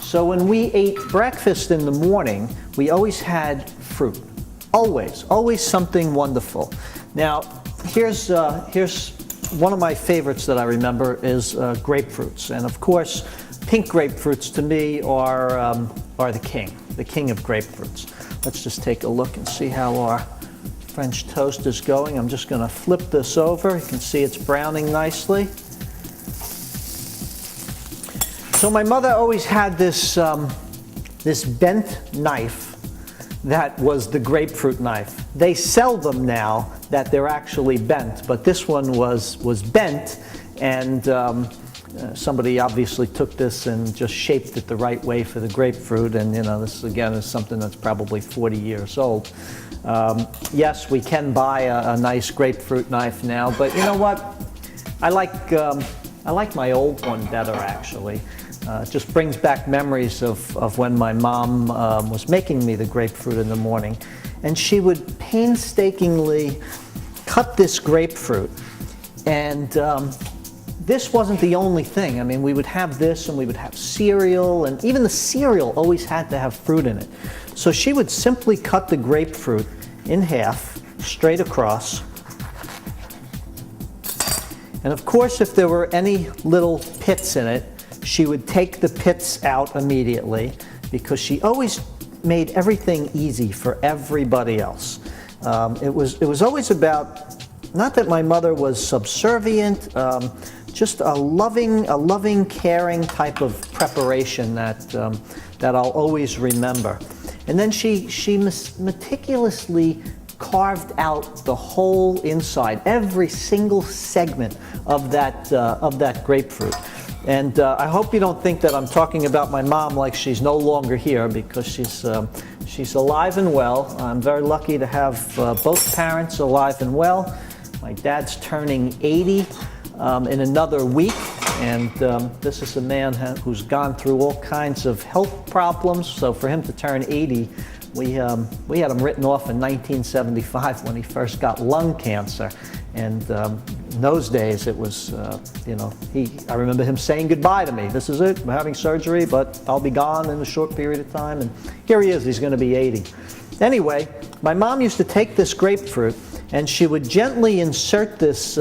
So when we ate breakfast in the morning, we always had fruit. Always something wonderful. Now, here's one of my favorites that I remember is grapefruits. And of course, pink grapefruits to me are the king of grapefruits. Let's just take a look and see how our French toast is going. I'm just going to flip this over. You can see it's browning nicely. So my mother always had this bent knife that was the grapefruit knife. They sell them now that they're actually bent, but this one was bent, and somebody obviously took this and just shaped it the right way for the grapefruit. And this again is something that's probably 40 years old. Yes, we can buy a nice grapefruit knife now, but you know what? I like my old one better, actually. It just brings back memories of when my mom was making me the grapefruit in the morning. And she would painstakingly cut this grapefruit. And this wasn't the only thing. I mean, we would have this and we would have cereal, and even the cereal always had to have fruit in it. So she would simply cut the grapefruit in half, straight across. And of course, if there were any little pits in it, she would take the pits out immediately, because she always made everything easy for everybody else. It was always about, not that my mother was subservient, just a loving, caring type of preparation that I'll always remember. And then she meticulously carved out the whole inside, every single segment of that grapefruit. And I hope you don't think that I'm talking about my mom like she's no longer here, because she's alive and well. I'm very lucky to have both parents alive and well. My dad's turning 80 in another week, and this is a man who's gone through all kinds of health problems. So for him to turn 80, we had him written off in 1975 when he first got lung cancer. And in those days, it was, I remember him saying goodbye to me. This is it, I'm having surgery, but I'll be gone in a short period of time. And here he is, he's going to be 80. Anyway, my mom used to take this grapefruit, and she would gently insert this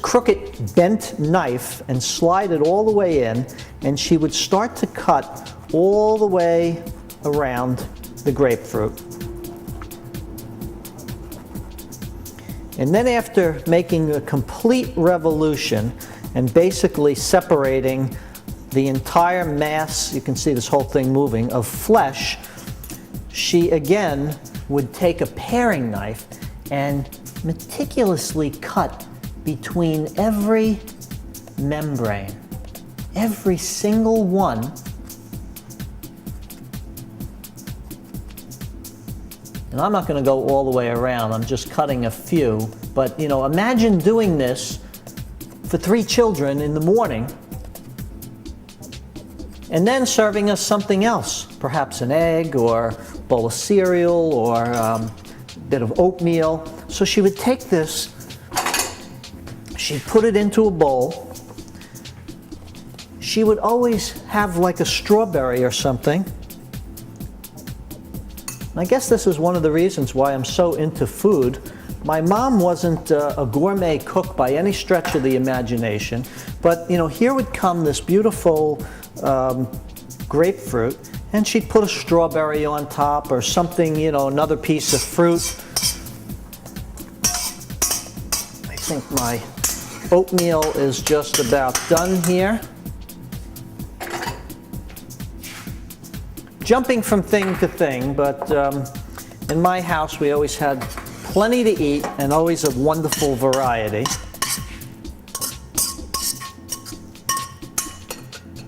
crooked bent knife and slide it all the way in, and she would start to cut all the way around the grapefruit. And then after making a complete revolution and basically separating the entire mass, you can see this whole thing moving, of flesh, she again would take a paring knife and meticulously cut between every membrane, every single one. And I'm not going to go all the way around, I'm just cutting a few. But imagine doing this for 3 children in the morning, and then serving us something else, perhaps an egg or a bowl of cereal or a bit of oatmeal. So she would take this, she'd put it into a bowl. She would always have like a strawberry or something. I guess this is one of the reasons why I'm so into food. My mom wasn't a gourmet cook by any stretch of the imagination, but here would come this beautiful grapefruit, and she'd put a strawberry on top or something, another piece of fruit. I think my oatmeal is just about done here. Jumping from thing to thing, but in my house we always had plenty to eat and always a wonderful variety.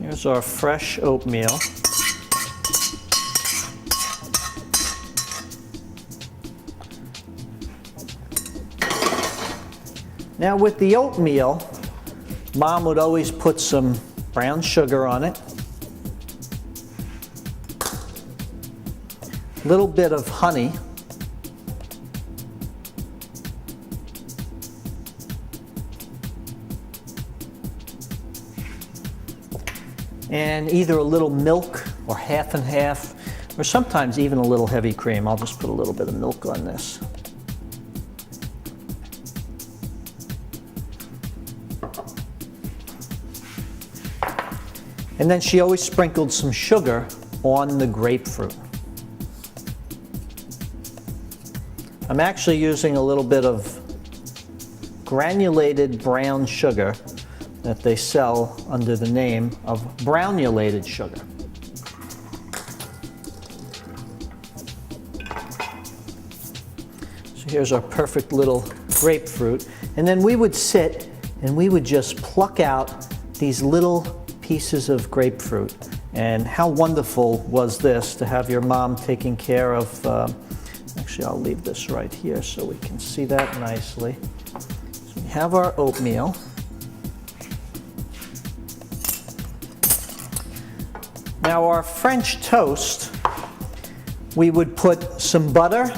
Here's our fresh oatmeal. Now with the oatmeal, Mom would always put some brown sugar on it, a little bit of honey, and either a little milk or half and half, or sometimes even a little heavy cream. I'll just put a little bit of milk on this. And then she always sprinkled some sugar on the grapefruit. I'm actually using a little bit of granulated brown sugar that they sell under the name of brownulated sugar. So here's our perfect little grapefruit. And then we would sit and we would just pluck out these little pieces of grapefruit. And how wonderful was this to have your mom taking care of, actually I'll leave this right here so we can see that nicely. So we have our oatmeal. Now our French toast, we would put some butter,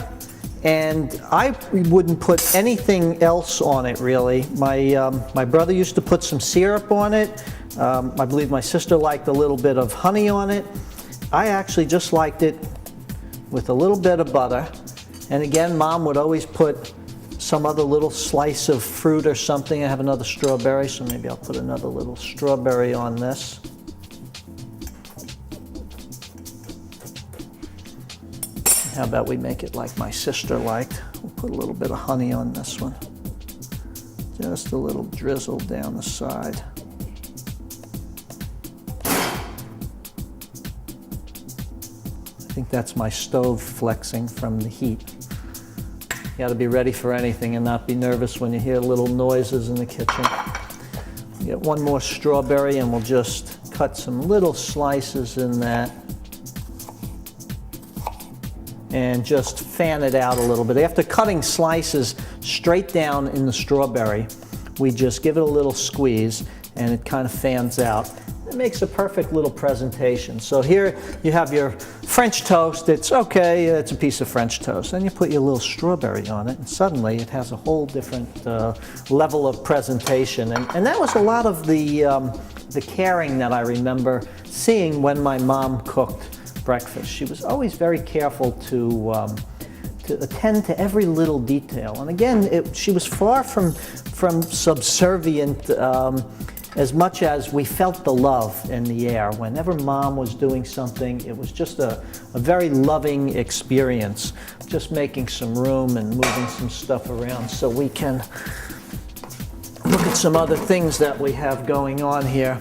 and I wouldn't put anything else on it really. My brother used to put some syrup on it. I believe my sister liked a little bit of honey on it. I actually just liked it with a little bit of butter. And again, Mom would always put some other little slice of fruit or something. I have another strawberry, so maybe I'll put another little strawberry on this. How about we make it like my sister liked? We'll put a little bit of honey on this one. Just a little drizzle down the side. I think that's my stove flexing from the heat. You got to be ready for anything and not be nervous when you hear little noises in the kitchen. Get one more strawberry and we'll just cut some little slices in that. And just fan it out a little bit. After cutting slices straight down in the strawberry, we just give it a little squeeze and it kind of fans out. It makes a perfect little presentation. So here you have your French toast. It's okay, it's a piece of French toast. Then you put your little strawberry on it and suddenly it has a whole different level of presentation. And that was a lot of the caring that I remember seeing when my mom cooked breakfast. She was always very careful to attend to every little detail. And again, she was far from subservient as much as we felt the love in the air. Whenever Mom was doing something, it was just a very loving experience, just making some room and moving some stuff around so we can look at some other things that we have going on here.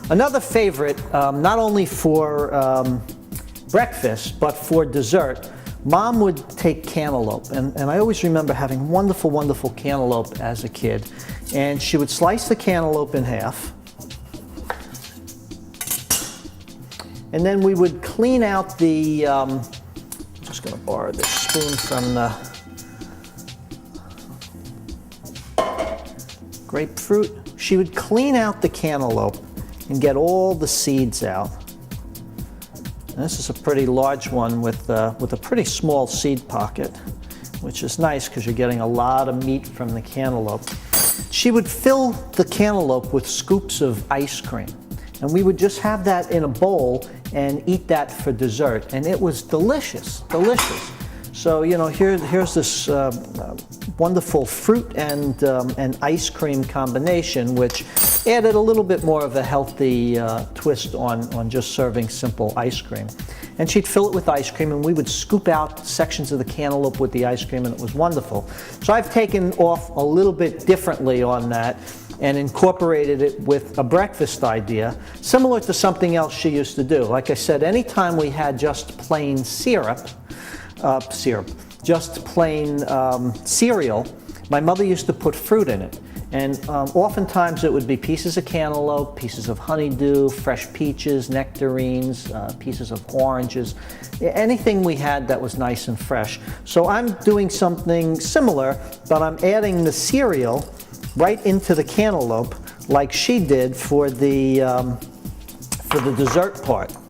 Another favorite, not only for breakfast, but for dessert, Mom would take cantaloupe, and I always remember having wonderful, wonderful cantaloupe as a kid. And she would slice the cantaloupe in half, and then we would clean out the, I'm just going to borrow this spoon from the grapefruit. She would clean out the cantaloupe and get all the seeds out. And this is a pretty large one with a pretty small seed pocket, which is nice because you're getting a lot of meat from the cantaloupe. She would fill the cantaloupe with scoops of ice cream, and we would just have that in a bowl and eat that for dessert, and it was delicious, delicious. So, you know, here's this wonderful fruit and ice cream combination, which added a little bit more of a healthy twist on just serving simple ice cream. And she'd fill it with ice cream, and we would scoop out sections of the cantaloupe with the ice cream, and it was wonderful. So I've taken off a little bit differently on that and incorporated it with a breakfast idea, similar to something else she used to do. Like I said, anytime we had just plain just plain cereal, my mother used to put fruit in it. And oftentimes it would be pieces of cantaloupe, pieces of honeydew, fresh peaches, nectarines, pieces of oranges, anything we had that was nice and fresh. So I'm doing something similar, but I'm adding the cereal right into the cantaloupe like she did for the dessert part.